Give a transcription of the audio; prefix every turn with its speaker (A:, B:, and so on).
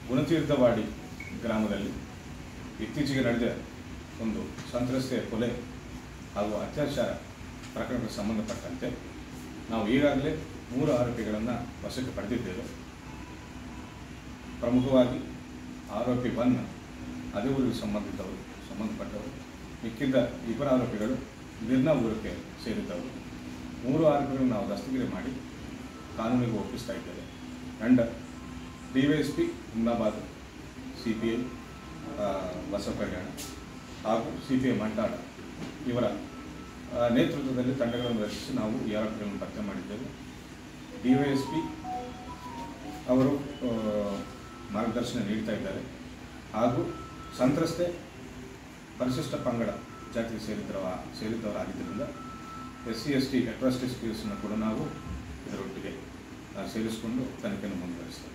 A: ಗುಣತೀರ್ಥವಾಡಿ ಗ್ರಾಮದಲ್ಲಿ ಇತ್ತೀಚೆಗೆ ನಡೆದ ಒಂದು ಸಂತ್ರಸ್ತೆಯ ಕೊಲೆ ಹಾಗೂ ಅತ್ಯಾಚಾರ ಪ್ರಕರಣಕ್ಕೆ ಸಂಬಂಧಪಟ್ಟಂತೆ ನಾವು ಈಗಾಗಲೇ 3 ಆರೋಪಿಗಳನ್ನು ವಶಕ್ಕೆ ಪಡೆದಿದ್ದೇವೆ. ಪ್ರಮುಖವಾಗಿ ಆರೋಪಿ 1 ಅದೇ ಊರಿಗೆ ಸಂಬಂಧಪಟ್ಟವರು, ಮಿಕ್ಕಿದ್ದ 2 ಆರೋಪಿಗಳು ನಿರ್ನಾ ಊರಿಗೆ ಸೇರಿದ್ದವರು. 3 ಆರೋಪಿಗಳನ್ನು ನಾವು ದಸ್ತಗಿರಿ ಮಾಡಿ ಕಾನೂನಿಗೆ ಒಪ್ಪಿಸ್ತಾ ಇದ್ದೇವೆ. And DYSP Humnabad, CPI Basava Kalyan ಹಾಗೂ CPI ಮಂಡಾಳ ಇವರ ನೇತೃತ್ವದಲ್ಲಿ ತಂಡಗಳನ್ನು ರಚಿಸಿ ನಾವು ಈ ಆರೋಪಿಗಳನ್ನು ಪತ್ತೆ ಮಾಡಿದ್ದೇವೆ. DYSP ಅವರು ಮಾರ್ಗದರ್ಶನ ನೀಡ್ತಾ ಇದ್ದಾರೆ ಹಾಗೂ ಸಂತ್ರಸ್ತೆ ಪರಿಶಿಷ್ಟ ಪಂಗಡ ಜಾತಿಗೆ ಸೇರಿದವರಾಗಿದ್ದರಿಂದ SC/ST ಅಟ್ರಾಸಿಟೀಸ್ ಕೇಸನ್ನು ಕೂಡ ನಾವು ಇದರೊಟ್ಟಿಗೆ ಸೇರಿಸಿಕೊಂಡು ತನಿಖೆಯನ್ನು ಮುಂದುವರಿಸ್ತೇವೆ.